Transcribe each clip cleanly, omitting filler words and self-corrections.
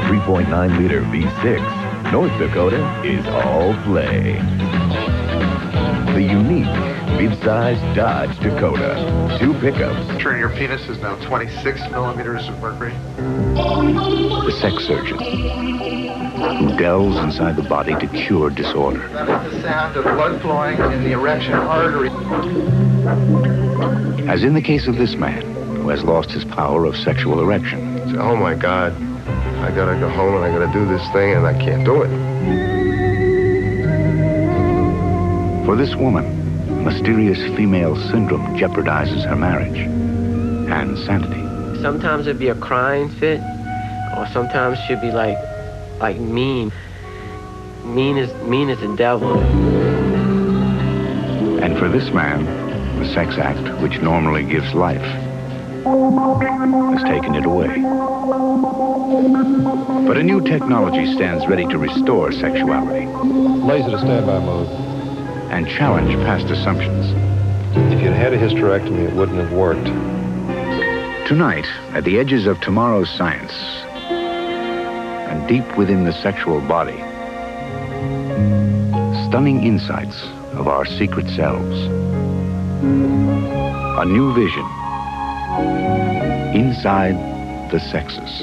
3.9-liter V6, North Dakota is all play. The unique mid-size Dodge Dakota. 2 pickups. Sure, your penis is now 26 millimeters of mercury. The sex surgeon who delves inside the body to cure disorder. That is the sound of blood flowing in the erection artery. As in the case of this man, who has lost his power of sexual erection. Oh my God, I gotta go home and I gotta do this thing and I can't do it. For this woman, mysterious female syndrome jeopardizes her marriage and sanity. Sometimes it'd be a crying fit, or sometimes she'd be like mean. Mean as the devil. And for this man, the sex act, which normally gives life, has taken it away. But a new technology stands ready to restore sexuality. Laser to standby mode. And challenge past assumptions. If you'd had a hysterectomy, it wouldn't have worked. Tonight, at the edges of tomorrow's science, and deep within the sexual body, stunning insights of our secret selves. A new vision inside the sexes.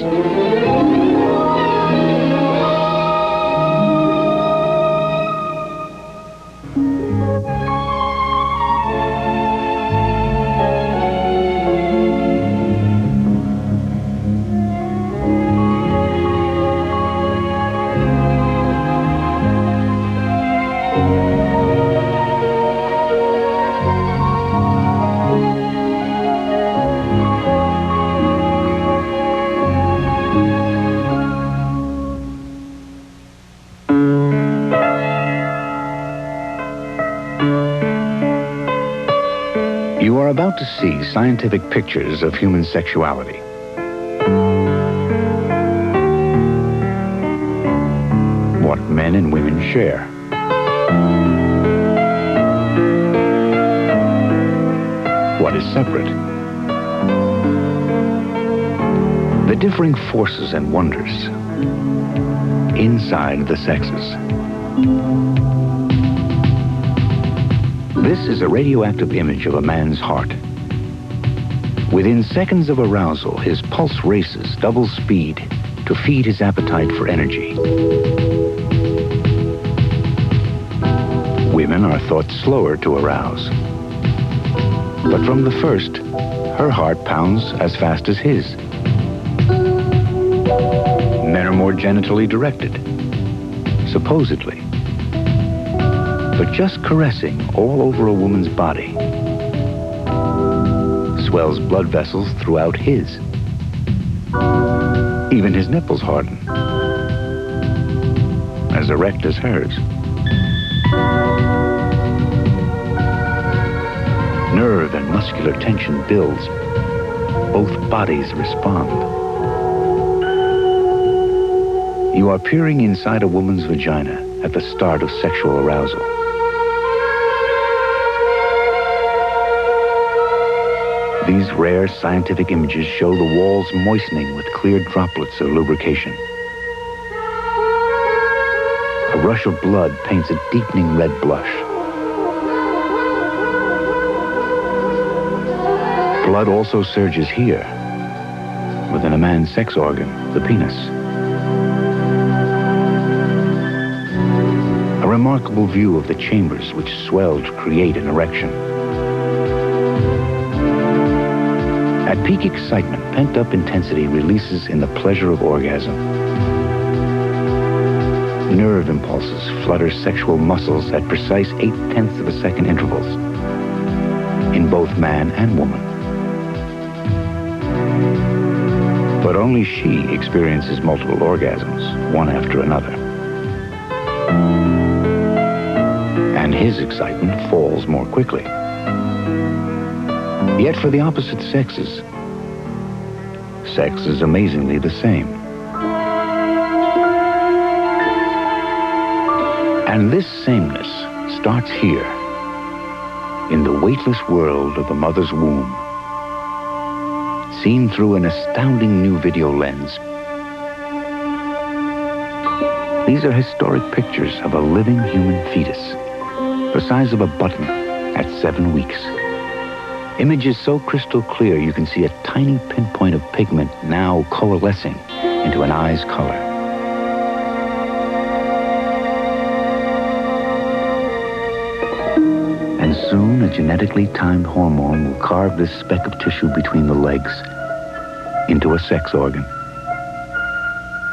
You are about to see scientific pictures of human sexuality. What men and women share. What is separate. The differing forces and wonders inside the sexes. This is a radioactive image of a man's heart. Within seconds of arousal, his pulse races double speed to feed his appetite for energy. Women are thought slower to arouse. But from the first, her heart pounds as fast as his. Men are more genitally directed, supposedly. But just caressing all over a woman's body swells blood vessels throughout his. Even his nipples harden, as erect as hers. Nerve and muscular tension builds. Both bodies respond. You are peering inside a woman's vagina at the start of sexual arousal. These rare scientific images show the walls moistening with clear droplets of lubrication. A rush of blood paints a deepening red blush. Blood also surges here, within a man's sex organ, the penis. A remarkable view of the chambers which swell to create an erection. At peak excitement, pent-up intensity releases in the pleasure of orgasm. Nerve impulses flutter sexual muscles at precise 0.8 of a second intervals in both man and woman. But only she experiences multiple orgasms, one after another. And his excitement falls more quickly. Yet for the opposite sexes, sex is amazingly the same. And this sameness starts here, in the weightless world of the mother's womb, seen through an astounding new video lens, These are historic pictures of a living human fetus, the size of a button at 7 weeks. Images so crystal clear you can see a tiny pinpoint of pigment now coalescing into an eye's color. And soon a genetically timed hormone will carve this speck of tissue between the legs into a sex organ.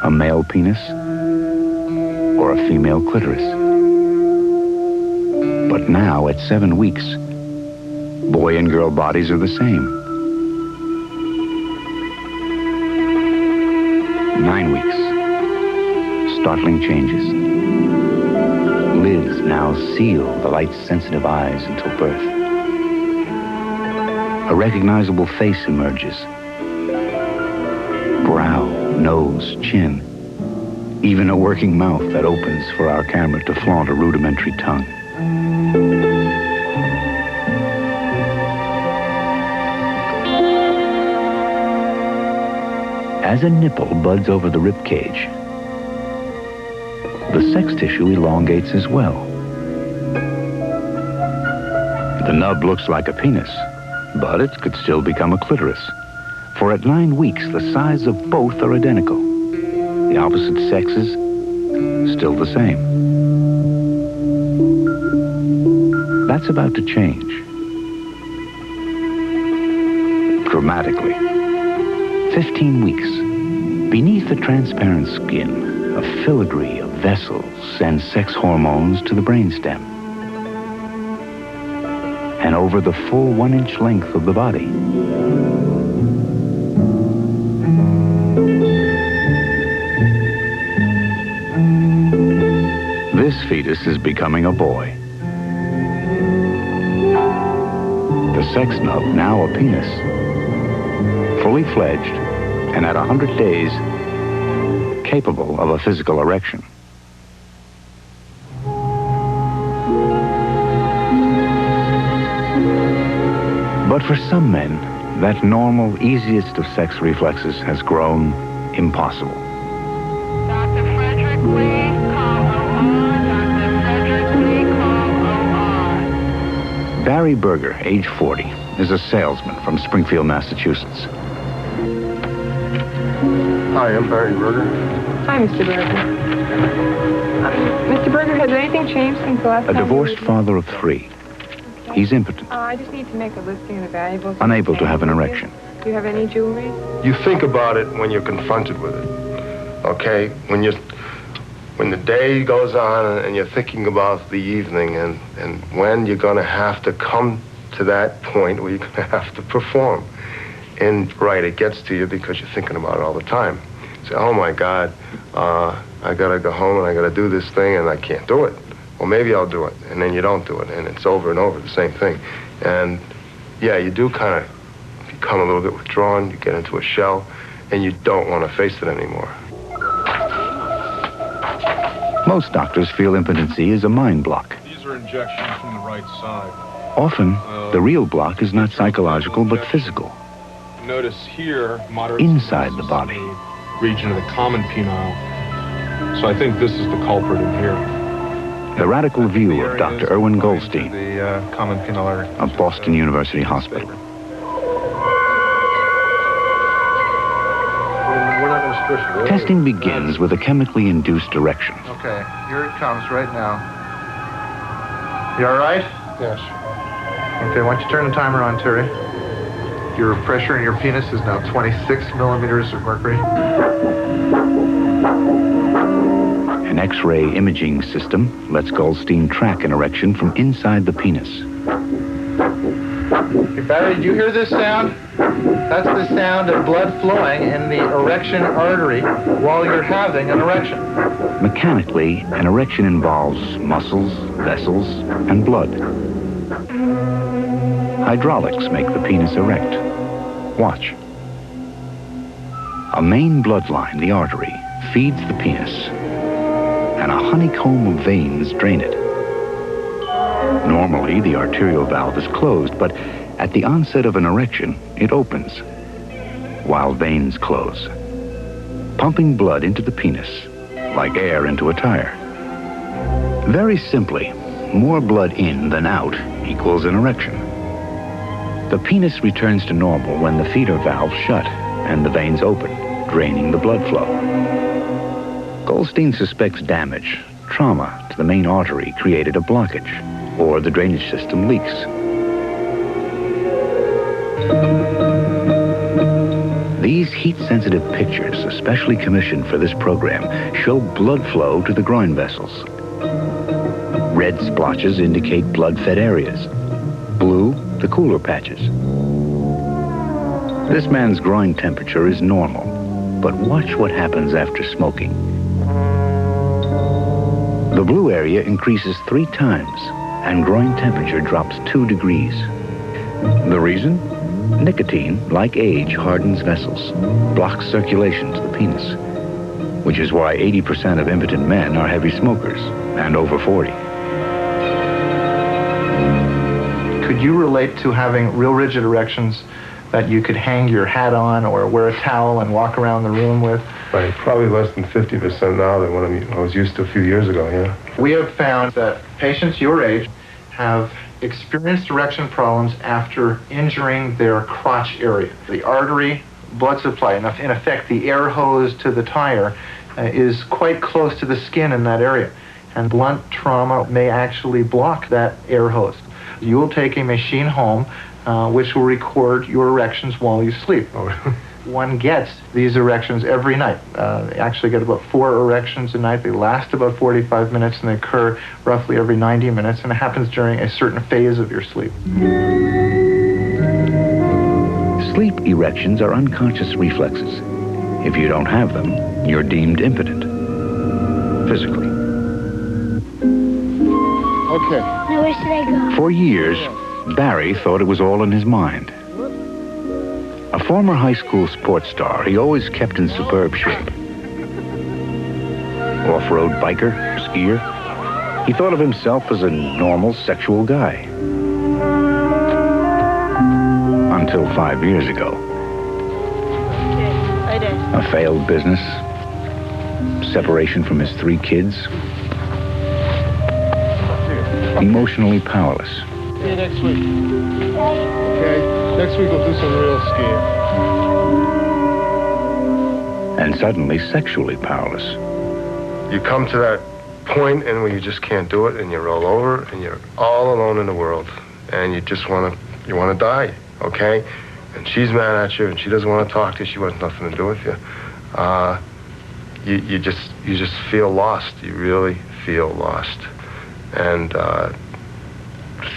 A male penis or a female clitoris. But now, at 7 weeks, boy and girl bodies are the same. 9 weeks. Startling changes. Lids now seal the light-sensitive eyes until birth. A recognizable face emerges. Brow, nose, chin. Even a working mouth that opens for our camera to flaunt a rudimentary tongue. As a nipple buds over the rib cage, the sex tissue elongates as well. The nub looks like a penis, but it could still become a clitoris. For at 9 weeks, the size of both are identical. The opposite sexes, still the same. That's about to change. Dramatically. 15 weeks. Beneath the transparent skin, a filigree of vessels sends sex hormones to the brainstem. And over the full 1-inch length of the body. This fetus is becoming a boy. The sex nub, now a penis, fully fledged, and at 100 days, capable of a physical erection. But for some men, that normal, easiest of sex reflexes has grown impossible. Dr. Frederick, please call OR. Dr. Frederick, please call OR. Barry Berger, age 40, is a salesman from Springfield, Massachusetts. Hi, I'm Barry Berger. Hi, Mr. Berger. Mr. Berger, has anything changed since the last A time? divorced father of 3. He's impotent, I just need to make a listing of the valuables. unable to have an erection. Do you have any jewelry? You think about it when you're confronted with it, okay? When the day goes on and you're thinking about the evening and when you're going to have to come to that point where you're going to have to perform. And right, it gets to you because you're thinking about it all the time. You say, oh my God, I got to go home and I got to do this thing and I can't do it. Well, maybe I'll do it, and then you don't do it, and it's over and over, the same thing. And yeah, you do kind of become a little bit withdrawn, you get into a shell, and you don't want to face it anymore. Most doctors feel impotency is a mind block. These are injections from the right side. Often, the real block is not psychological, but physical. Notice here, moderate Inside the body. region of the common penile. So I think this is the culprit in here. The radical view of Dr. Erwin Goldstein The common penile artery. of Boston University Hospital. We're not going to stretch it. Testing begins with a chemically induced erection. Okay, here it comes right now. You all right? Yes. Okay, why don't you turn the timer on, Terry? Your pressure in your penis is now 26 millimeters of mercury. An X-ray imaging system lets Goldstein track an erection from inside the penis. Hey, Barry, did you hear this sound? That's the sound of blood flowing in the erection artery while you're having an erection. Mechanically, an erection involves muscles, vessels, and blood. Hydraulics make the penis erect. Watch. A main bloodline, the artery, feeds the penis, and a honeycomb of veins drain it. Normally, the arterial valve is closed, but at the onset of an erection, it opens, while veins close, pumping blood into the penis like air into a tire. Very simply, more blood in than out equals an erection. The penis returns to normal when the feeder valves shut and the veins open, draining the blood flow. Goldstein suspects damage, trauma to the main artery created a blockage, or the drainage system leaks. These heat-sensitive pictures, especially commissioned for this program, show blood flow to the groin vessels. Red splotches indicate blood-fed areas. Blue, the cooler patches. This man's groin temperature is normal, but watch what happens after smoking. The blue area increases 3 times, and groin temperature drops 2 degrees. The reason? Nicotine, like age, hardens vessels, blocks circulation to the penis, which is why 80% of impotent men are heavy smokers, and over 40. Could you relate to having real rigid erections that you could hang your hat on or wear a towel and walk around the room with? Right, probably less than 50% now than what I was used to a few years ago, yeah. We have found that patients your age have experienced erection problems after injuring their crotch area. The artery blood supply, in effect the air hose to the tire, is quite close to the skin in that area. And blunt trauma may actually block that air hose. You will take a machine home which will record your erections while you sleep. Oh, really? One gets these erections every night. They actually get about 4 erections a night. They last about 45 minutes and they occur roughly every 90 minutes, and it happens during a certain phase of your sleep. Sleep erections are unconscious reflexes. If you don't have them, you're deemed impotent. Physically. Okay. Now where should I go? For years, Barry thought it was all in his mind. A former high school sports star, he always kept in superb shape. Off-road biker, skier. He thought of himself as a normal sexual guy. Until 5 years ago. A failed business, separation from his 3 kids, emotionally powerless. See you next week. Okay. Next week we'll do some real skiing. And suddenly sexually powerless. You come to that point and where you just can't do it, and you roll over, and you're all alone in the world, and you just want to die, okay? And she's mad at you, and she doesn't want to talk to you. She wants nothing to do with you. You just feel lost. You really feel lost. And the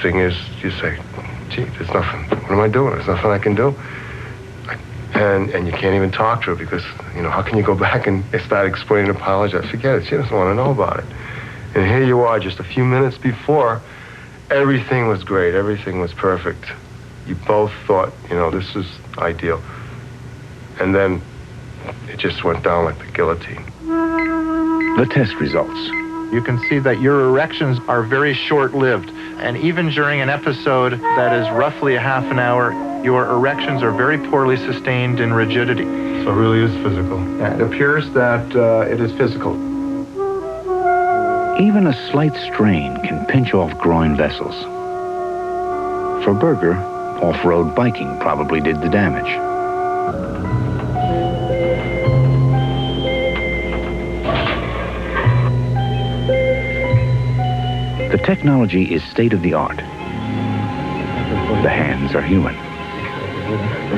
thing is, you say, gee, there's nothing. What am I doing? There's nothing I can do. And you can't even talk to her because, how can you go back and start explaining, apologize? Forget it. She doesn't want to know about it. And here you are just a few minutes before, everything was great. Everything was perfect. You both thought, this is ideal. And then it just went down like the guillotine. The test results. You can see that your erections are very short-lived. And even during an episode that is roughly a half an hour, your erections are very poorly sustained in rigidity. So it really is physical. Yeah, it appears that it is physical. Even a slight strain can pinch off groin vessels. For Berger, off-road biking probably did the damage. The technology is state-of-the-art. The hands are human.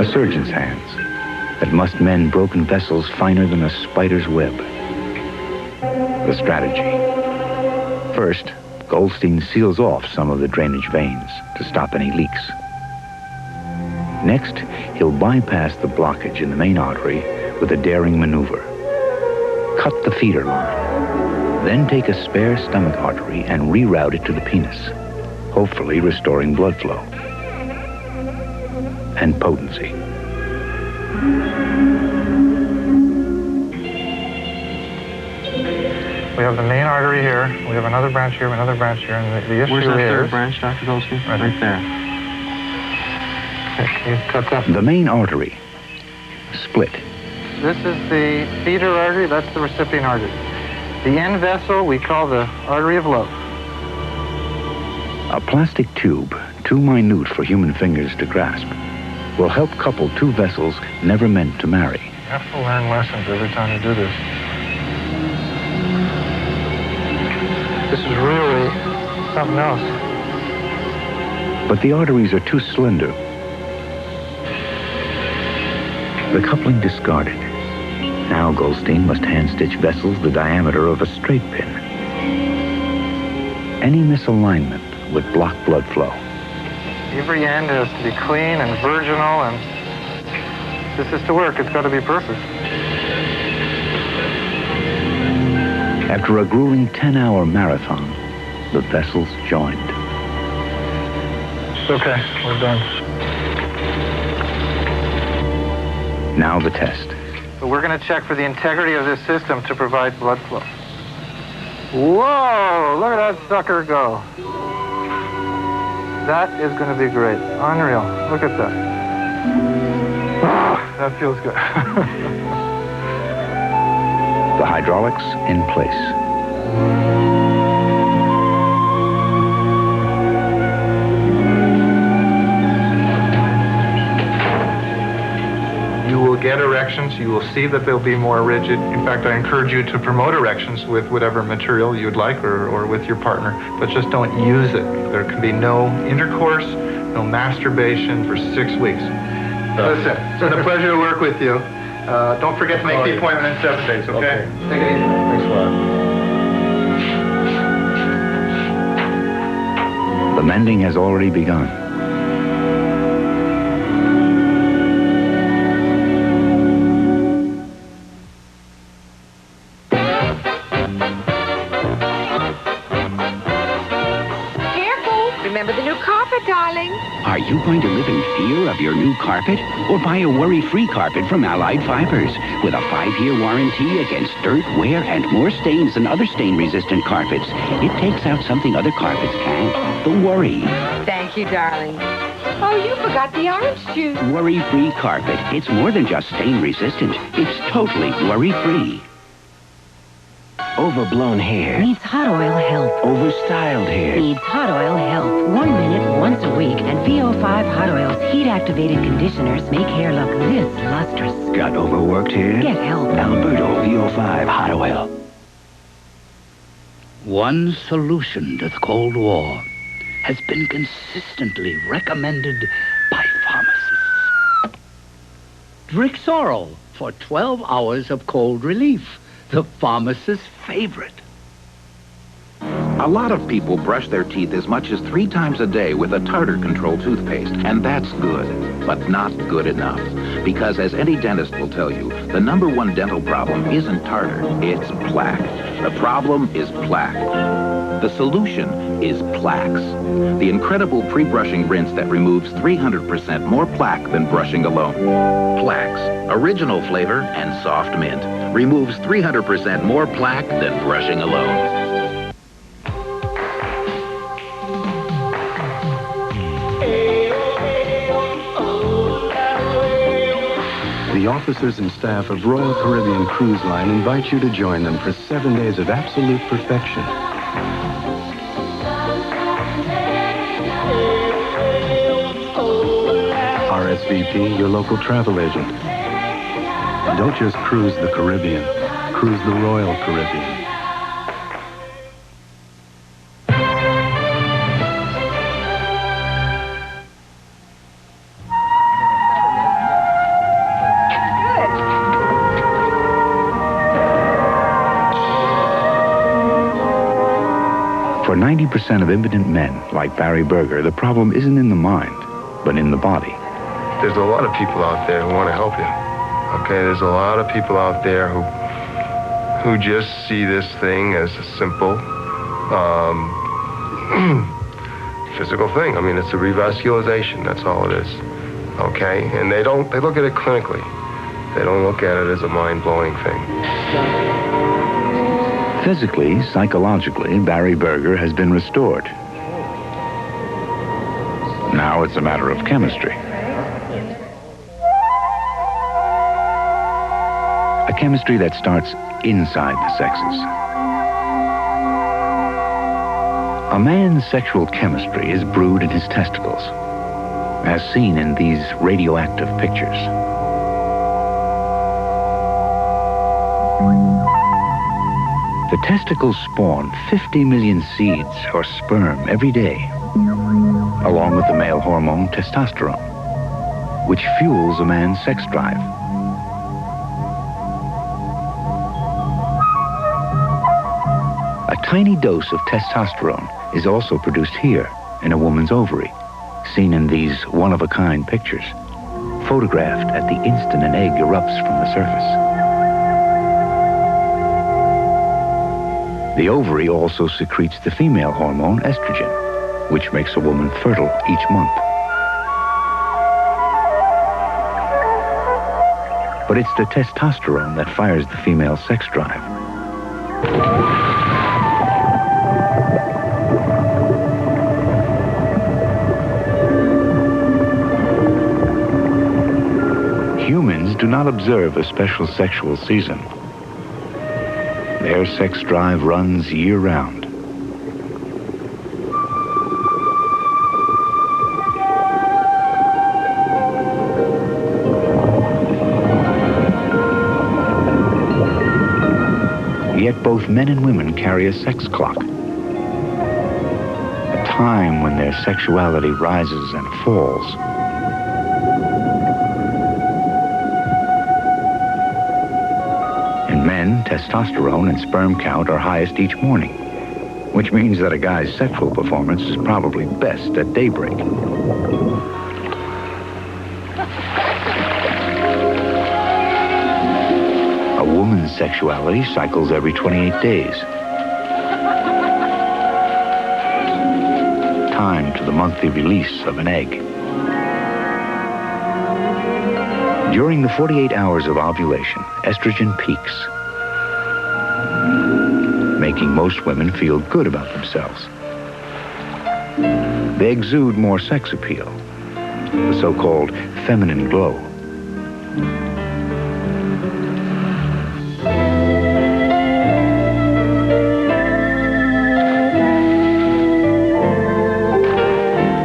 A surgeon's hands that must mend broken vessels finer than a spider's web. The strategy. First, Goldstein seals off some of the drainage veins to stop any leaks. Next, he'll bypass the blockage in the main artery with a daring maneuver. Cut the feeder line. Then take a spare stomach artery and reroute it to the penis, hopefully restoring blood flow and potency. We have the main artery here. We have another branch here, another branch here, and the issue Where's that is... third branch, Dr. Goldstein? Right there. Okay, you cut that. The main artery, split. This is the feeder artery, that's the recipient artery. The end vessel we call the artery of love. A plastic tube, too minute for human fingers to grasp, will help couple two vessels never meant to marry. You have to learn lessons every time you do this. This is really something else. But the arteries are too slender. The coupling discarded. Now Goldstein must hand-stitch vessels the diameter of a straight pin. Any misalignment would block blood flow. Every end has to be clean and virginal, and this is to work. It's got to be perfect. After a grueling 10-hour marathon, the vessels joined. Okay, we're done. Now the test. So we're going to check for the integrity of this system to provide blood flow. Whoa, look at that sucker go. That is going to be great. Unreal. Look at that. Oh, that feels good. The hydraulics in place. You will get erections. You will see that they'll be more rigid. In fact, I encourage you to promote erections with whatever material you'd like or with your partner, but just don't use it. There can be no intercourse, no masturbation for 6 weeks. Listen, it's been a pleasure to work with you. Don't forget to make the appointment in 7 days, okay? Take it easy. Thanks a lot. The mending has already begun. Remember the new carpet, darling. Are you going to live in fear of your new carpet? Or buy a worry-free carpet from Allied Fibers with a 5-year warranty against dirt, wear, and more stains than other stain-resistant carpets. It takes out something other carpets can't, the worry. Thank you, darling. Oh, you forgot the orange juice. Worry-free carpet. It's more than just stain-resistant. It's totally worry-free. Overblown hair needs hot oil help. Overstyled hair Needs hot oil help. 1 minute, once a week, and VO5 Hot Oil's heat-activated conditioners make hair look this lustrous. Got overworked hair? Get help. Alberto VO5 Hot Oil. One solution to the Cold War has been consistently recommended by pharmacists. Drink Sorrel for 12 hours of cold relief. The pharmacist's favorite. A lot of people brush their teeth as much as 3 times a day with a tartar control toothpaste, and that's good, but not good enough. Because as any dentist will tell you, the #1 dental problem isn't tartar, it's plaque. The problem is plaque. The solution is Plaques, the incredible pre-brushing rinse that removes 300% more plaque than brushing alone. Plaques, original flavor and soft mint, removes 300% more plaque than brushing alone. The officers and staff of Royal Caribbean Cruise Line invite you to join them for 7 days of absolute perfection. RSVP, your local travel agent. Don't just cruise the Caribbean, cruise the Royal Caribbean. For 90% of impotent men, like Barry Berger, the problem isn't in the mind, but in the body. There's a lot of people out there who want to help you. Okay, there's a lot of people out there who just see this thing as a simple physical thing. I mean, it's a revascularization, that's all it is. Okay, and they look at it clinically. They don't look at it as a mind-blowing thing. Physically, psychologically, Barry Berger has been restored. Now it's a matter of chemistry. A chemistry that starts inside the sexes. A man's sexual chemistry is brewed in his testicles, as seen in these radioactive pictures. The testicles spawn 50 million seeds or sperm every day, along with the male hormone testosterone, which fuels a man's sex drive. A tiny dose of testosterone is also produced here in a woman's ovary, seen in these one-of-a-kind pictures, photographed at the instant an egg erupts from the surface. The ovary also secretes the female hormone estrogen, which makes a woman fertile each month. But it's the testosterone that fires the female sex drive. Humans do not observe a special sexual season. Their sex drive runs year-round. Yet both men and women carry a sex clock, a time when their sexuality rises and falls. In men, testosterone and sperm count are highest each morning, which means that a guy's sexual performance is probably best at daybreak. A woman's sexuality cycles every 28 days. Time to the monthly release of an egg. During the 48 hours of ovulation, estrogen peaks, making most women feel good about themselves. They exude more sex appeal, the so-called feminine glow.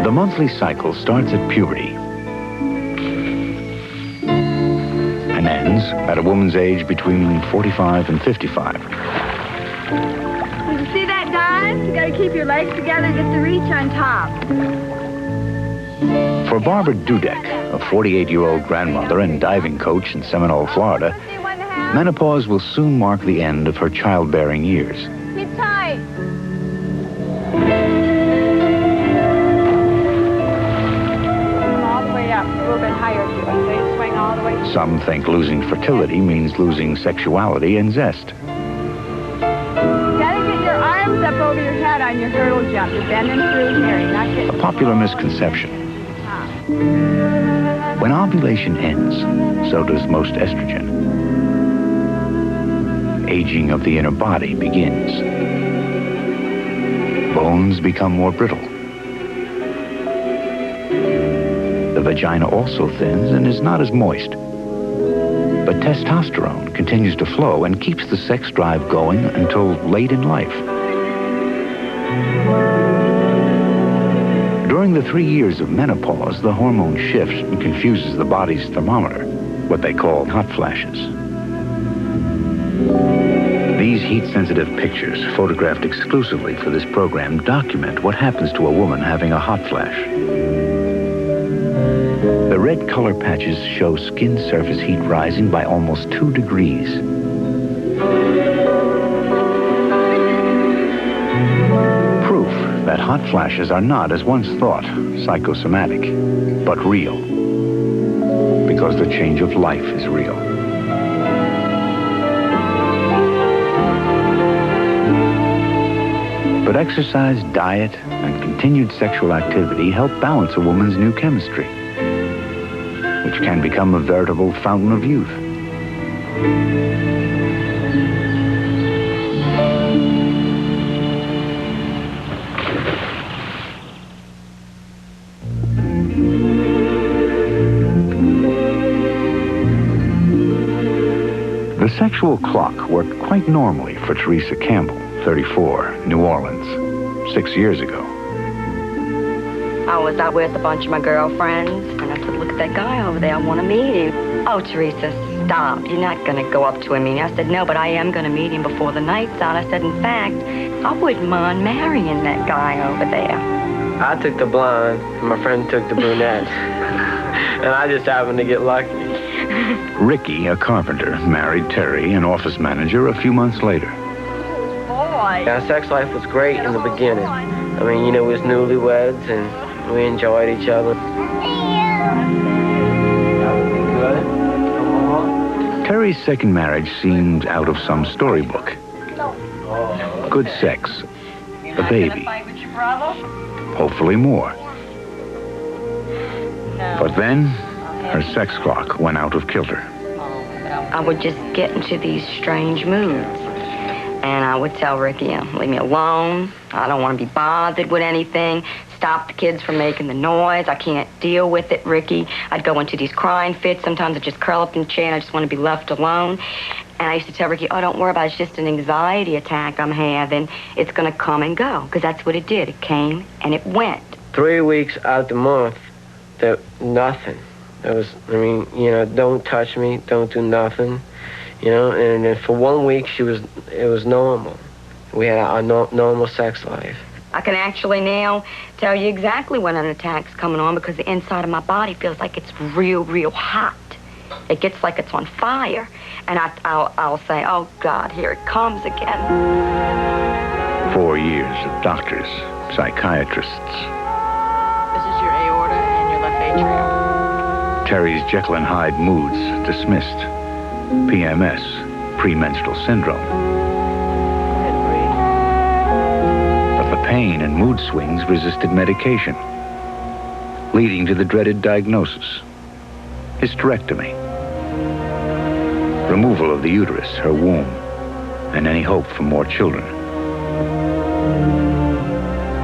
The monthly cycle starts at puberty and ends at a woman's age between 45 and 55. You see that, Don? You gotta keep your legs together and get the reach on top. For Barbara Dudek, a 48-year-old grandmother and diving coach in Seminole, Florida, menopause will soon mark the end of her childbearing years. Keep tight. All the way up, a little bit higher to it. So you swing all the way. Some think losing fertility means losing sexuality and zest. Up over your head on your hurdle jump. You're bending through here. You're not getting... A popular misconception. When ovulation ends, so does most estrogen. Aging of the inner body begins. Bones become more brittle. The vagina also thins and is not as moist. But testosterone continues to flow and keeps the sex drive going until late in life. During the 3 years of menopause, the hormone shifts and confuses the body's thermometer, what they call hot flashes. These heat-sensitive pictures, photographed exclusively for this program, document what happens to a woman having a hot flash. The red color patches show skin surface heat rising by almost 2 degrees. Proof that hot flashes are not, as once thought, psychosomatic, but real. Because the change of life is real. But exercise, diet, and continued sexual activity help balance a woman's new chemistry, which can become a veritable fountain of youth. The sexual clock worked quite normally for Teresa Campbell, 34, New Orleans, 6 years ago. I was out with a bunch of my girlfriends, and I said, look at that guy over there. I want to meet him. Oh, Teresa, stop. You're not going to go up to him. I said, no, but I am going to meet him before the night's out. I said, in fact, I wouldn't mind marrying that guy over there. I took the blonde, and my friend took the brunette. And I just happened to get lucky. Ricky, a carpenter, married Terry, an office manager, a few months later. Boy. Our sex life was great in the beginning. I mean, you know, we was newlyweds, and we enjoyed each other. Terry's second marriage seemed out of some storybook. Good sex, a baby, hopefully more. But then, her sex clock went out of kilter. I would just get into these strange moods. And I would tell Ricky, leave me alone. I don't want to be bothered with anything. Stop the kids from making the noise. I can't deal with it, Ricky. I'd go into these crying fits. Sometimes I'd just curl up in the chair and I just want to be left alone. And I used to tell Ricky, oh, don't worry about it. It's just an anxiety attack I'm having. It's going to come and go. Because that's what it did. It came and it went. 3 weeks out the month, nothing. It was, I mean, you know, don't touch me, don't do nothing. You know, and then for 1 week, it was normal. We had a normal sex life. I can actually now tell you exactly when an attack's coming on because the inside of my body feels like it's real, real hot. It gets like it's on fire. And I'll say, oh, God, here it comes again. 4 years of doctors, psychiatrists. This is your aorta and your left atrium. Terry's Jekyll and Hyde moods dismissed. PMS, premenstrual syndrome. But the pain and mood swings resisted medication, leading to the dreaded diagnosis, hysterectomy. Removal of the uterus, her womb, and any hope for more children.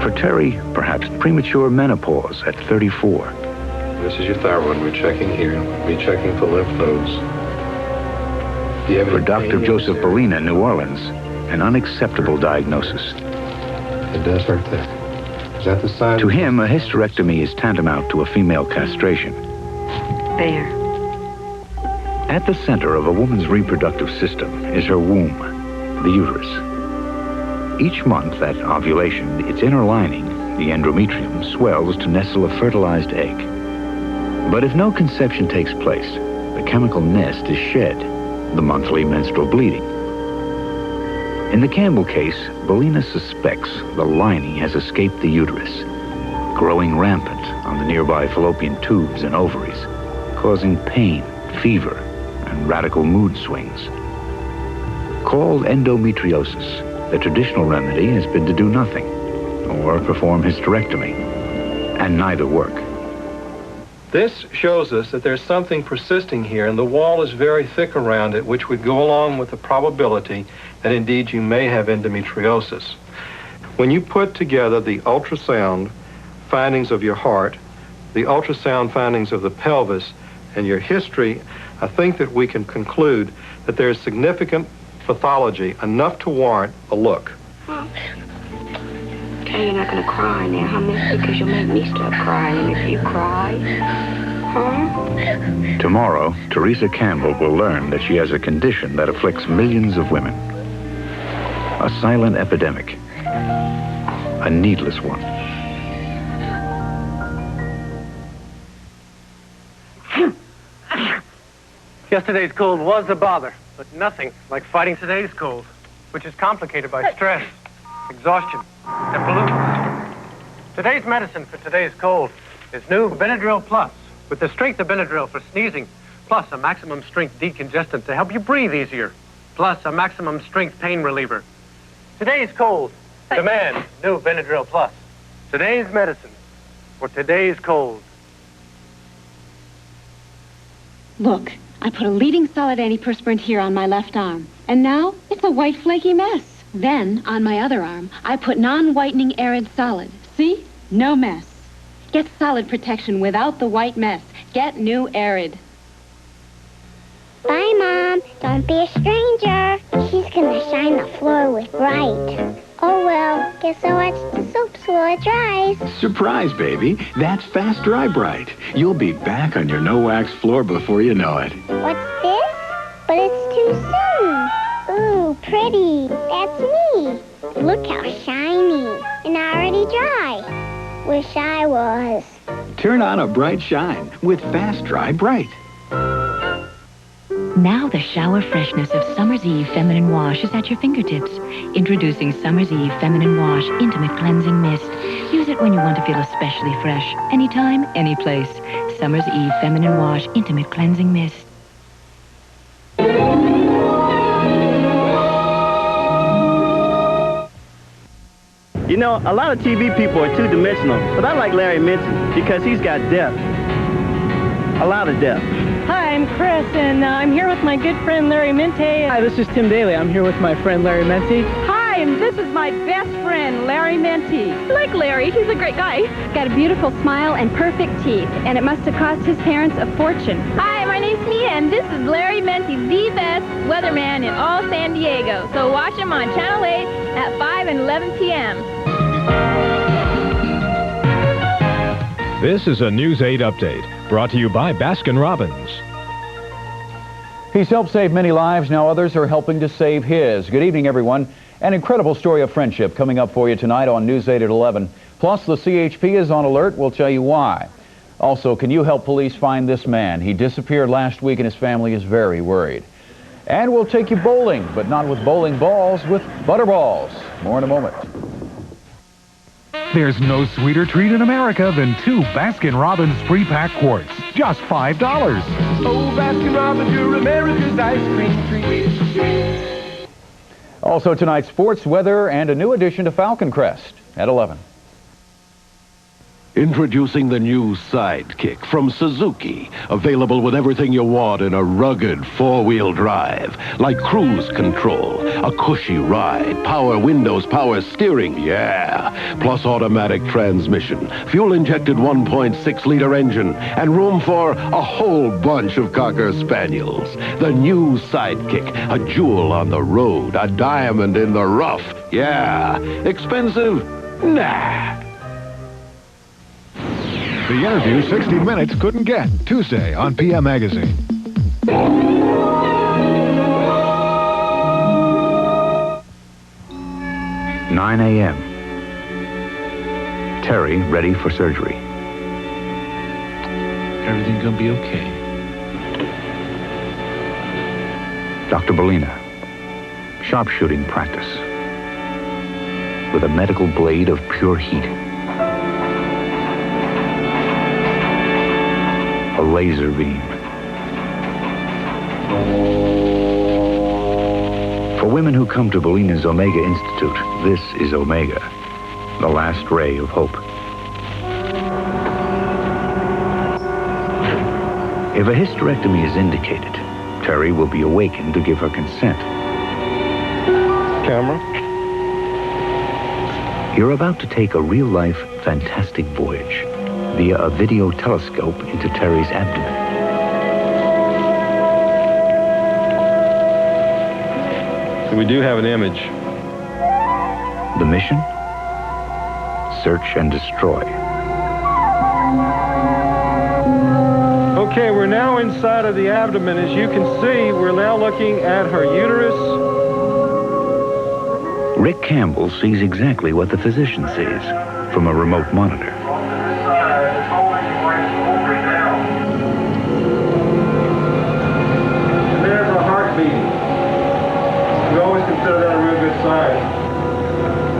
For Terry, perhaps premature menopause at 34. This is your thyroid. We're checking here. We're checking for lymph nodes. For Dr. Joseph Bellina, New Orleans, an unacceptable diagnosis. It does hurt there. Is that the sign? To him, a hysterectomy is tantamount to a female castration. There. At the center of a woman's reproductive system is her womb, the uterus. Each month at ovulation, its inner lining, the endometrium, swells to nestle a fertilized egg. But if no conception takes place, the chemical nest is shed, the monthly menstrual bleeding. In the Campbell case, Bellina suspects the lining has escaped the uterus, growing rampant on the nearby fallopian tubes and ovaries, causing pain, fever, and radical mood swings. Called endometriosis, the traditional remedy has been to do nothing, or perform hysterectomy, and neither work. This shows us that there's something persisting here, and the wall is very thick around it, which would go along with the probability that indeed you may have endometriosis. When you put together the ultrasound findings of your heart, the ultrasound findings of the pelvis, and your history, I think that we can conclude that there is significant pathology, enough to warrant a look. Okay, you're not going to cry now, huh, miss? Because you'll make me start crying if you cry. Huh? Tomorrow, Teresa Campbell will learn that she has a condition that afflicts millions of women. A silent epidemic. A needless one. Yesterday's cold was a bother, but nothing like fighting today's cold, which is complicated by stress, exhaustion, and pollutants. Today's medicine for today's cold is new Benadryl Plus, with the strength of Benadryl for sneezing, plus a maximum strength decongestant to help you breathe easier, plus a maximum strength pain reliever. Today's cold, demand new Benadryl Plus. Today's medicine for today's cold. Look, I put a leading solid antiperspirant here on my left arm, and now it's a white flaky mess. Then, on my other arm, I put non-whitening arid solid. See? No mess. Get solid protection without the white mess. Get new arid. Bye, Mom. Don't be a stranger. She's gonna shine the floor with bright. Oh, well. Guess I'll watch the soaps while it dries. Surprise, baby. That's Fast Dry Bright. You'll be back on your no-wax floor before you know it. What's this? But it's too soon. Ooh, pretty. That's me. Look how shiny. And already dry. Wish I was. Turn on a bright shine with Fast Dry Bright. Now the shower freshness of Summer's Eve Feminine Wash is at your fingertips. Introducing Summer's Eve Feminine Wash Intimate Cleansing Mist. Use it when you want to feel especially fresh. Anytime, any place. Summer's Eve Feminine Wash Intimate Cleansing Mist. You know, a lot of TV people are two-dimensional, but I like Larry Minton because he's got depth. A lot of depth. Hi, I'm Chris, and I'm here with my good friend Larry Mente. Hi, this is Tim Daly. I'm here with my friend Larry Mente. Hi, and this is my best friend, Larry Mente. Like Larry, he's a great guy. Got a beautiful smile and perfect teeth, and it must have cost his parents a fortune. Hi, my name's Mia, and this is Larry Mente, the best weatherman in all San Diego. So watch him on Channel 8 at 5 and 11 p.m. This is a News 8 update, brought to you by Baskin-Robbins. He's helped save many lives. Now others are helping to save his. Good evening, everyone. An incredible story of friendship coming up for you tonight on News 8 at 11. Plus, the CHP is on alert. We'll tell you why. Also, can you help police find this man? He disappeared last week and his family is very worried. And we'll take you bowling, but not with bowling balls, with butterballs. More in a moment. There's no sweeter treat in America than 2 Baskin-Robbins pre-pack quarts. Just $5. Oh, Baskin-Robbins, you're America's ice cream treat. Also tonight, sports, weather, and a new addition to Falcon Crest at 11. Introducing the new Sidekick from Suzuki. Available with everything you want in a rugged 4-wheel drive. Like cruise control, a cushy ride, power windows, power steering, yeah. Plus automatic transmission, fuel-injected 1.6-liter engine, and room for a whole bunch of Cocker Spaniels. The new Sidekick, a jewel on the road, a diamond in the rough, yeah. Expensive? Nah. The interview 60 Minutes couldn't get. Tuesday on PM Magazine. 9 a.m. Terry ready for surgery. Everything gonna be okay. Dr. Bellina, sharpshooting practice. With a medical blade of pure heat. A laser beam. For women who come to Bellina's Omega Institute, this is Omega, the last ray of hope. If a hysterectomy is indicated, Terry will be awakened to give her consent. Camera. You're about to take a real-life, fantastic voyage via a video telescope into Terry's abdomen. So we do have an image. The mission? Search and destroy. Okay, we're now inside of the abdomen. As you can see, we're now looking at her uterus. Rick Campbell sees exactly what the physician sees from a remote monitor.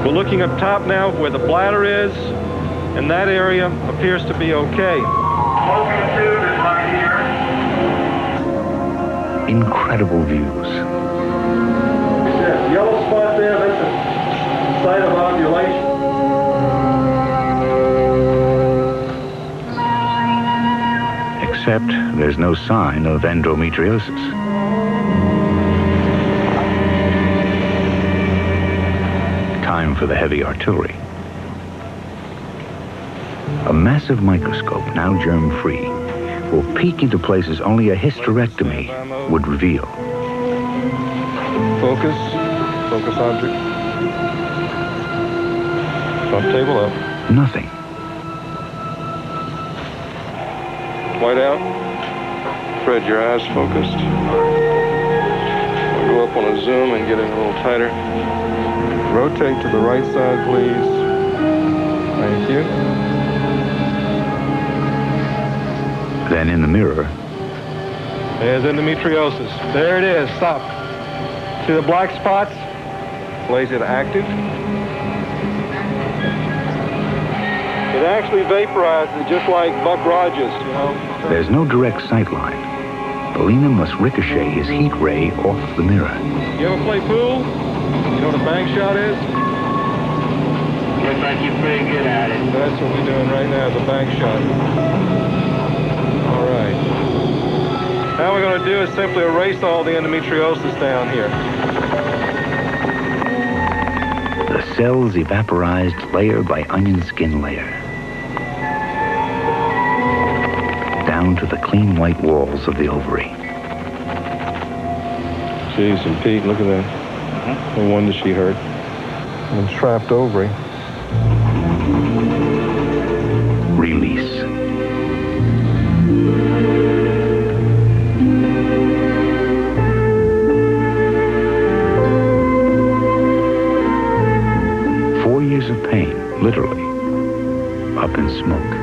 We're looking up top now where the bladder is, and that area appears to be okay. Incredible views. The yellow spot there, that's the site of ovulation. Except there's no sign of endometriosis. Time for the heavy artillery. A massive microscope, now germ-free, will peek into places only a hysterectomy would reveal. Focus object. Front table up. Nothing. White out. Fred, your eyes focused. We'll go up on a zoom and get it a little tighter. Rotate to the right side, please. Thank you. Then in the mirror. There's endometriosis. There it is. Stop. See the black spots? Lays it active. It actually vaporizes just like Buck Rogers, you know. There's no direct sight line. Belina must ricochet his heat ray off the mirror. You ever play pool? You know what a bank shot is? Looks like you're pretty good at it. That's what we're doing right now, the bank shot. All right. Now what we're going to do is simply erase all the endometriosis down here. The cells evaporized layer by onion skin layer. Down to the clean white walls of the ovary. Jeez, and Pete, look at that. No wonder she hurt. And trapped ovary. Release. Of pain, literally, up in smoke.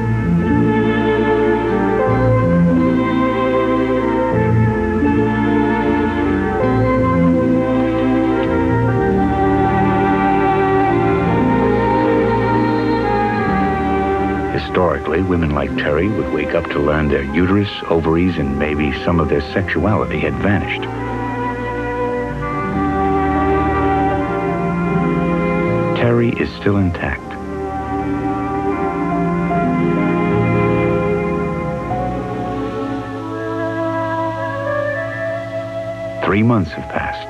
Historically, women like Terry would wake up to learn their uterus, ovaries, and maybe some of their sexuality had vanished. Terry is still intact. Three months have passed.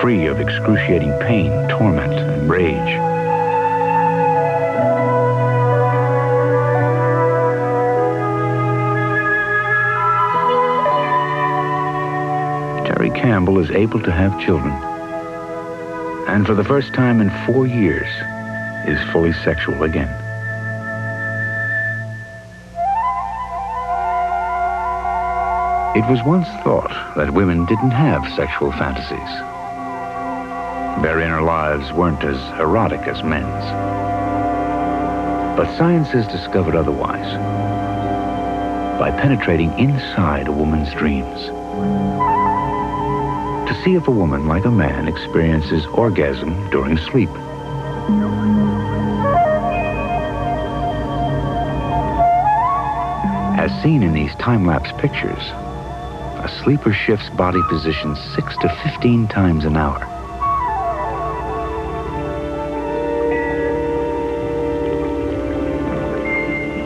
Free of excruciating pain, torment, and rage. Terry Campbell is able to have children, and for the first time in 4 years, is fully sexual again. It was once thought that women didn't have sexual fantasies. Their inner lives weren't as erotic as men's. But science has discovered otherwise. By penetrating inside a woman's dreams. To see if a woman, like a man, experiences orgasm during sleep. As seen in these time-lapse pictures, a sleeper shifts body position 6 to 15 times an hour.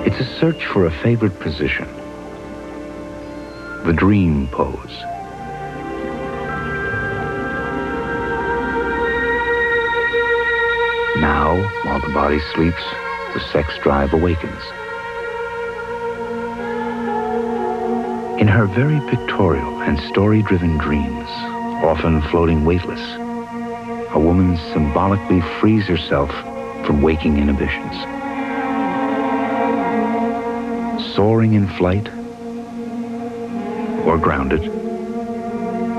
It's a search for a favorite position, the dream pose. Now, while the body sleeps, the sex drive awakens. In her very pictorial and story-driven dreams, often floating weightless, a woman symbolically frees herself from waking inhibitions. Soaring in flight or grounded,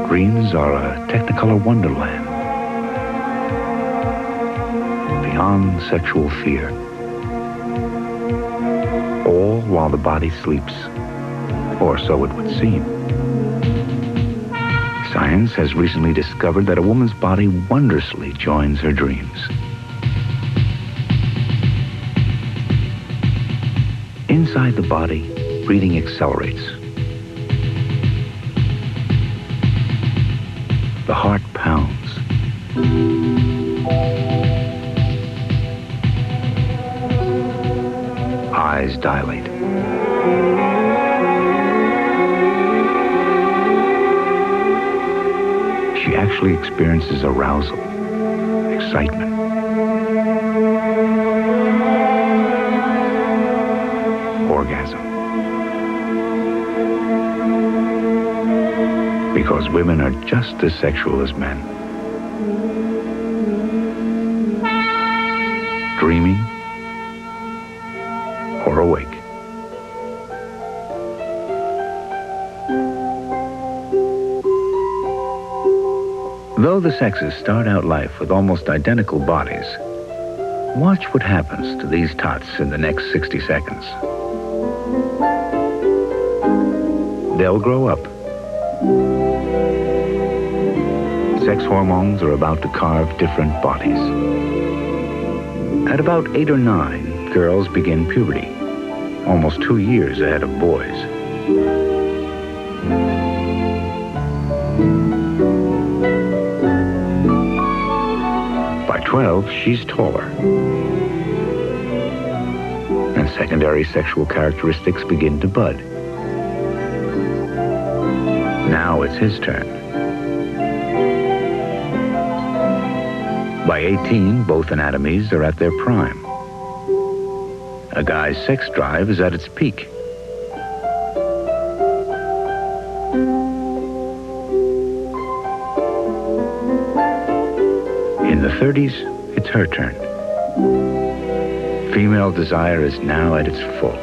dreams are a technicolor wonderland beyond sexual fear, all while the body sleeps, or so it would seem. Science has recently discovered that a woman's body wondrously joins her dreams. Inside the body, breathing accelerates. The heart pounds. Eyes dilate. She actually experiences arousal, excitement. Orgasm. Because women are just as sexual as men. Dreaming or awake. Though the sexes start out life with almost identical bodies, watch what happens to these tots in the next 60 seconds. They'll grow up. Sex hormones are about to carve different bodies. At about 8 or 9, girls begin puberty, almost 2 years ahead of boys. By 12, she's taller. And secondary sexual characteristics begin to bud. Now it's his turn. By 18, both anatomies are at their prime. A guy's sex drive is at its peak. In the 30s, it's her turn. Female desire is now at its full.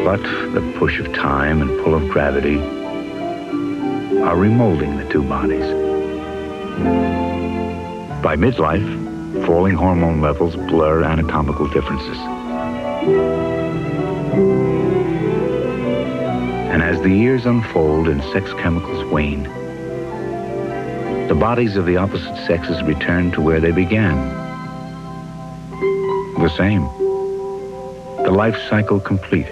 But the push of time and pull of gravity are remolding the two bodies. By midlife, falling hormone levels blur anatomical differences. And as the years unfold and sex chemicals wane, the bodies of the opposite sexes return to where they began. The same. The life cycle complete.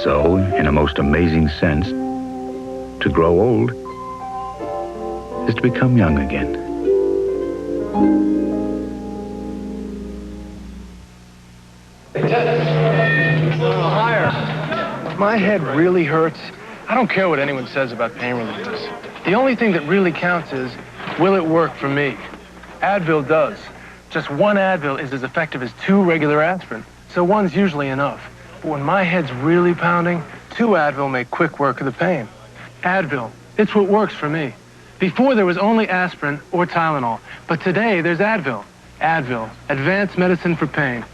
So, in a most amazing sense, to grow old is to become young again. My head really hurts. I don't care what anyone says about pain relievers. The only thing that really counts is, will it work for me? Advil does. Just one Advil is as effective as 2 regular aspirin, so one's usually enough. But when my head's really pounding, 2 Advil make quick work of the pain. Advil, it's what works for me. Before there was only aspirin or Tylenol, but today there's Advil. Advil, advanced medicine for pain.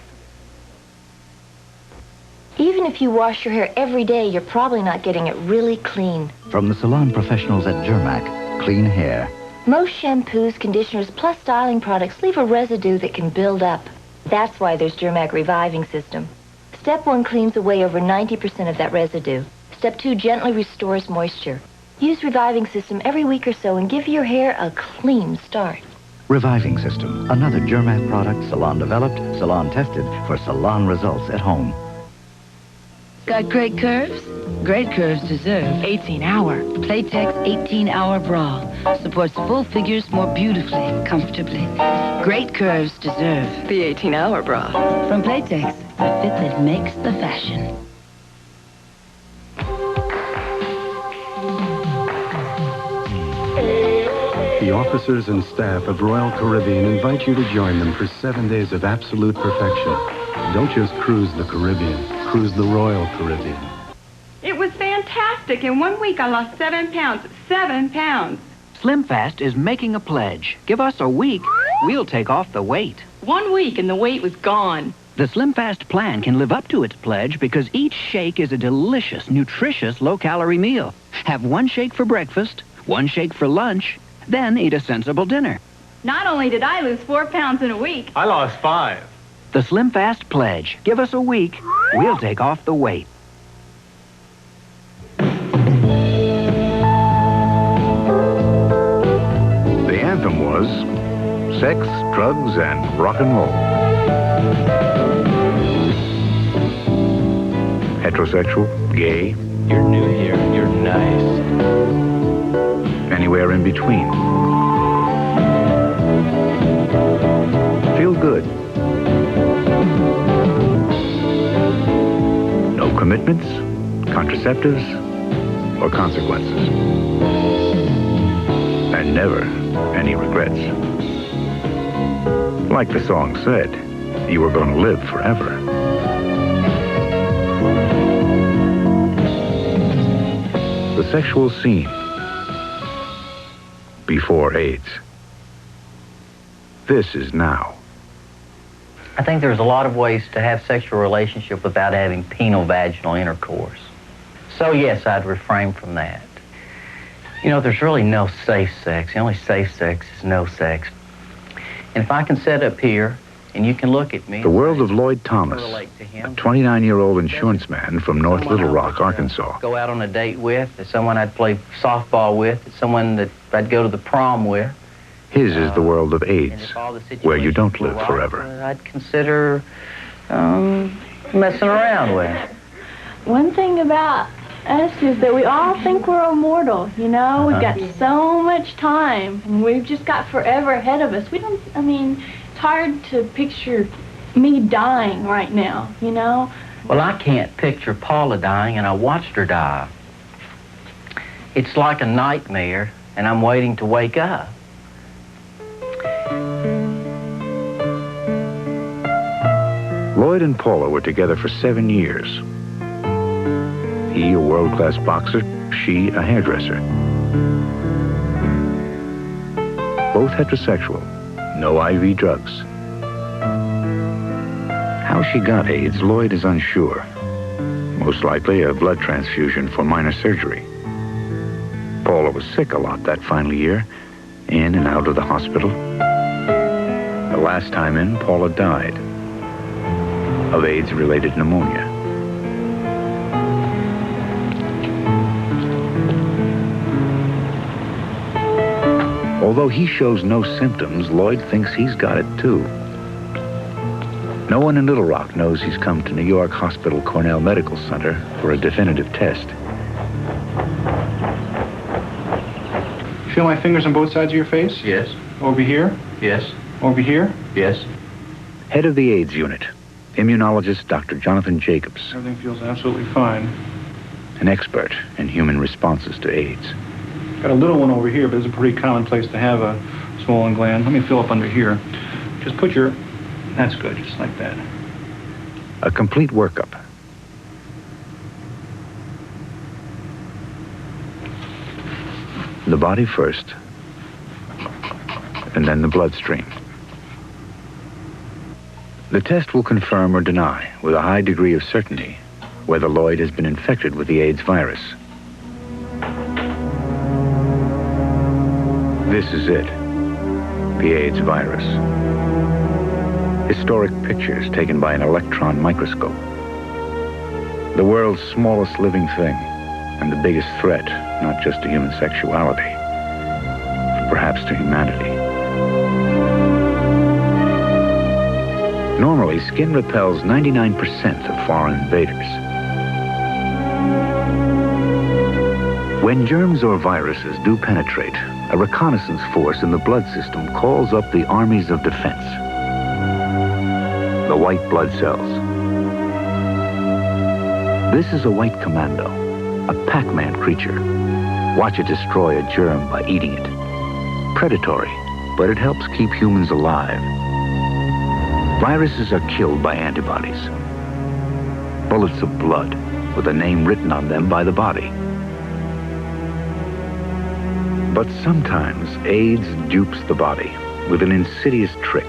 Even if you wash your hair every day, you're probably not getting it really clean. From the salon professionals at Germac, clean hair. Most shampoos, conditioners, plus styling products leave a residue that can build up. That's why there's Germac Reviving System. Step 1 cleans away over 90% of that residue. Step 2 gently restores moisture. Use Reviving System every week or so and give your hair a clean start. Reviving System, another Germac product, salon developed, salon tested for salon results at home. Got great curves? Great curves deserve 18-hour. Playtex 18-hour bra. Supports full figures more beautifully, comfortably. Great curves deserve the 18-hour bra. From Playtex, the fit that makes the fashion. The officers and staff of Royal Caribbean invite you to join them for 7 days of absolute perfection. Don't just cruise the Caribbean, cruise the Royal Caribbean. It was fantastic. In 1 week, I lost 7 pounds. 7 pounds. SlimFast is making a pledge. Give us a week, we'll take off the weight. 1 week and the weight was gone. The SlimFast plan can live up to its pledge because each shake is a delicious, nutritious, low-calorie meal. Have 1 shake for breakfast, 1 shake for lunch, then eat a sensible dinner. Not only did I lose 4 pounds in a week, I lost 5. The SlimFast pledge. Give us a week, we'll take off the weight. The anthem was sex, drugs, and rock and roll. Heterosexual, gay. You're new here. You're nice. Anywhere in between. Feel good. No commitments, contraceptives, or consequences. And never any regrets. Like the song said, you were going to live forever. The sexual scene before AIDS. This is now. I think there's a lot of ways to have sexual relationship without having penile vaginal intercourse. So yes, I'd refrain from that. You know, there's really no safe sex. The only safe sex is no sex. And if I can sit up here and you can look at me... The world of Lloyd Thomas, a 29-year-old insurance man from North Little Rock, Arkansas. Go out on a date with, there's someone I'd play softball with, there's someone that I'd go to the prom with. His is the world of AIDS, where you don't live forever. I'd consider messing around with. One thing about us is that we all think we're immortal, you know? We've got so much time, and we've just got forever ahead of us. We don't, I mean, it's hard to picture me dying right now, you know? Well, I can't picture Paula dying, and I watched her die. It's like a nightmare, and I'm waiting to wake up. Lloyd and Paula were together for 7 years. He, a world-class boxer, she, a hairdresser. Both heterosexual, no IV drugs. How she got AIDS, Lloyd is unsure. Most likely a blood transfusion for minor surgery. Paula was sick a lot that final year, in and out of the hospital. The last time in, Paula died of AIDS-related pneumonia. Although he shows no symptoms, Lloyd thinks he's got it too. No one in Little Rock knows he's come to New York Hospital Cornell Medical Center for a definitive test. Feel my fingers on both sides of your face? Yes. Over here? Yes. Over here? Yes. Head of the AIDS unit, immunologist Dr. Jonathan Jacobs. Everything feels absolutely fine. An expert in human responses to AIDS. Got a little one over here, but it's a pretty common place to have a swollen gland. Let me fill up under here. Just put your... That's good, just like that. A complete workup. The body first, and then the bloodstream. The test will confirm or deny, with a high degree of certainty, whether Lloyd has been infected with the AIDS virus. This is it, the AIDS virus. Historic pictures taken by an electron microscope. The world's smallest living thing, and the biggest threat, not just to human sexuality, but perhaps to humanity. Normally, skin repels 99% of foreign invaders. When germs or viruses do penetrate, a reconnaissance force in the blood system calls up the armies of defense. The white blood cells. This is a white commando, a Pac-Man creature. Watch it destroy a germ by eating it. Predatory, but it helps keep humans alive. Viruses are killed by antibodies. Bullets of blood with a name written on them by the body. But sometimes AIDS dupes the body with an insidious trick.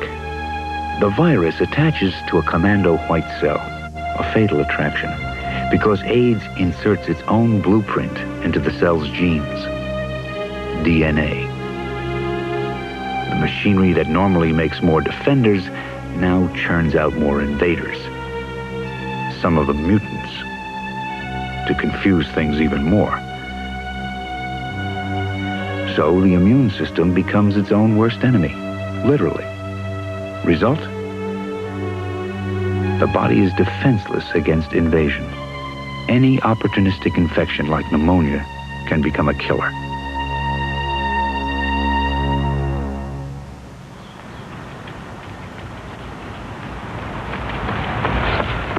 The virus attaches to a commando white cell, a fatal attraction, because AIDS inserts its own blueprint into the cell's genes, DNA. The machinery that normally makes more defenders now churns out more invaders, some of them mutants, to confuse things even more. So the immune system becomes its own worst enemy, literally. Result? The body is defenseless against invasion. Any opportunistic infection like pneumonia can become a killer.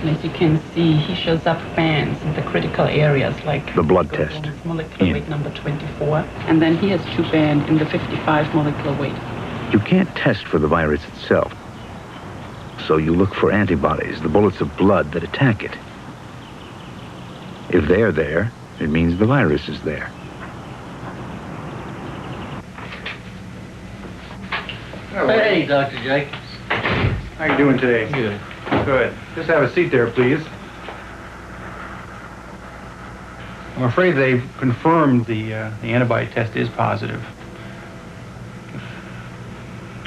As you can see, he shows up bands in the critical areas like the blood test. Molecular weight number 24. And then he has 2 bands in the 55 molecular weight. You can't test for the virus itself. So you look for antibodies, the bullets of blood that attack it. If they're there, it means the virus is there. Hey, Dr. Jacobs. How you doing today? Good. Good. Just have a seat there, please. I'm afraid they've confirmed the antibody test is positive.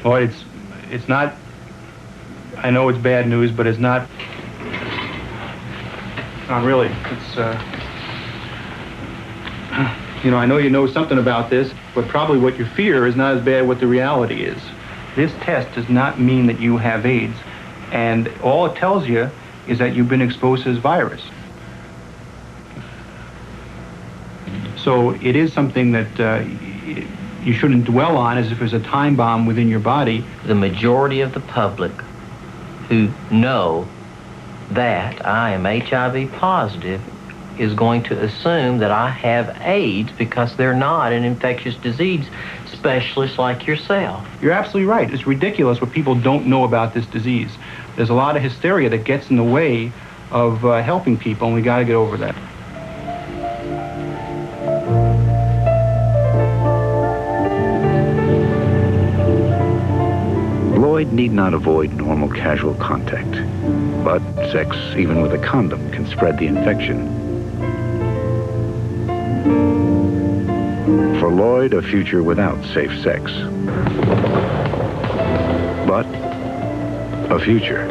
Well, it's not, I know it's bad news, but it's not really. It's, you know, I know you know something about this, but probably what you fear is not as bad what the reality is. This test does not mean that you have AIDS, and all it tells you is that you've been exposed to this virus. So it is something that you shouldn't dwell on as if there's a time bomb within your body. The majority of the public who know that I am HIV positive is going to assume that I have AIDS because they're not an infectious disease specialist like yourself. You're absolutely right. It's ridiculous what people don't know about this disease. There's a lot of hysteria that gets in the way of helping people, and we got to get over that. Lloyd need not avoid normal casual contact, but sex, even with a condom, can spread the infection. For Lloyd, a future without safe sex. But a future.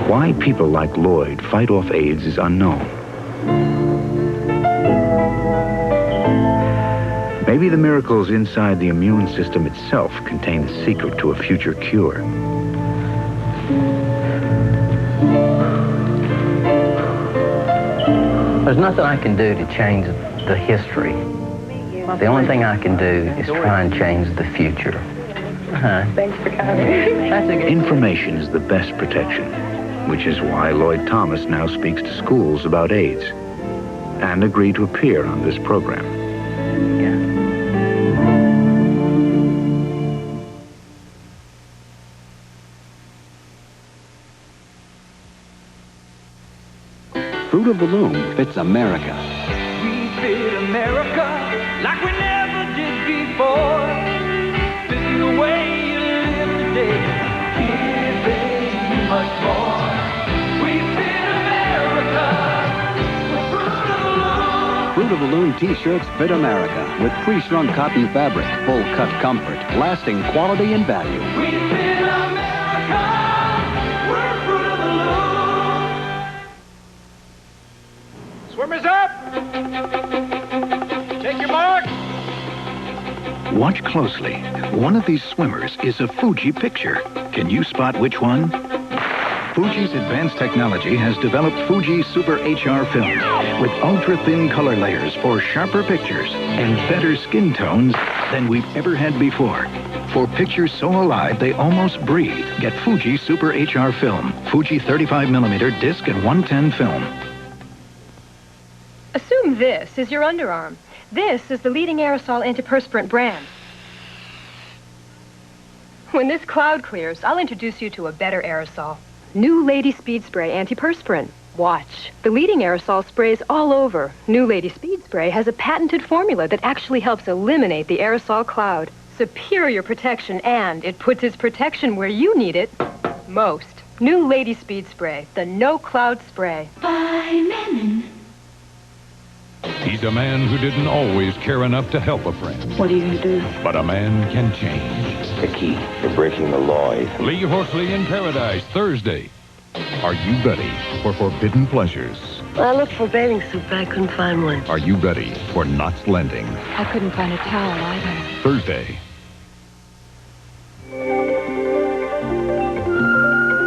Why people like Lloyd fight off AIDS is unknown. Maybe the miracles inside the immune system itself contain the secret to a future cure. There's nothing I can do to change the history. The only thing I can do is try and change the future. Thanks for coming. Information is the best protection, which is why Lloyd Thomas now speaks to schools about AIDS and agreed to appear on this program. Fruit of the Loom fits America. We fit America like we never did before. This is the way you live today. Giving much more. We fit America. Fruit of the Loom. Fruit of the Loom t-shirts fit America with pre-shrunk cotton fabric, full cut comfort, lasting quality and value. We fit America. We're Fruit of the Loom. Swimmers up! Take your mark! Watch closely. One of these swimmers is a Fuji picture. Can you spot which one? Fuji's advanced technology has developed Fuji Super HR films with ultra-thin color layers for sharper pictures and better skin tones than we've ever had before. For pictures so alive they almost breathe, get Fuji Super HR film, Fuji 35mm disc and 110 film. Assume this is your underarm. This is the leading aerosol antiperspirant brand. When this cloud clears, I'll introduce you to a better aerosol. New Lady Speed Spray Antiperspirant. Watch. The leading aerosol sprays all over. New Lady Speed Spray has a patented formula that actually helps eliminate the aerosol cloud. Superior protection, and it puts its protection where you need it most. New Lady Speed Spray, the no-cloud spray. By Menon. He's a man who didn't always care enough to help a friend. What are you going to do? But a man can change. The key to breaking the law is... Lee Horsley in Paradise, Thursday. Are you ready for forbidden pleasures? I looked for a bathing suit, but I couldn't find one. Are you ready for Knots Landing? I couldn't find a towel either. Thursday.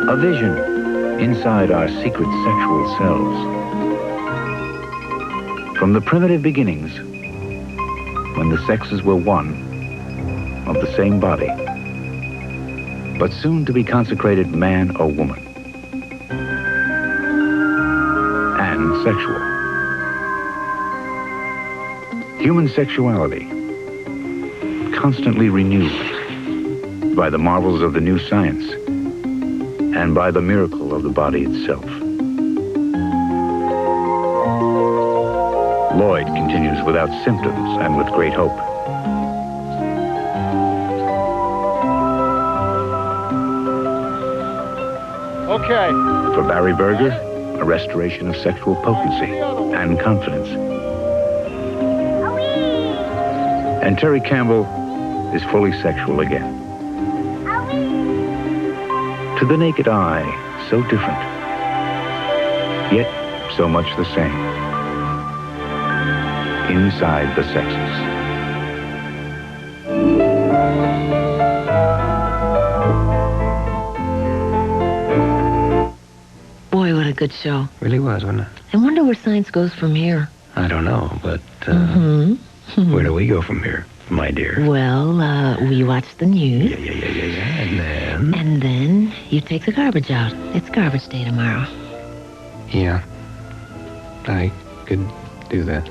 A vision inside our secret sexual selves. From the primitive beginnings, when the sexes were one, of the same body, but soon to be consecrated man or woman, and sexual. Human sexuality, constantly renewed by the marvels of the new science, and by the miracle of the body itself. Lloyd continues without symptoms and with great hope. Okay. For Barry Berger, a restoration of sexual potency and confidence. And Terry Campbell is fully sexual again. To the naked eye, so different, yet so much the same. Inside the sexes. Boy, what a good show. Really was, wasn't it? I wonder where science goes from here. I don't know, but where do we go from here, my dear? Well, we watch the news. Yeah. And then? And then you take the garbage out. It's garbage day tomorrow. Yeah. I could do that.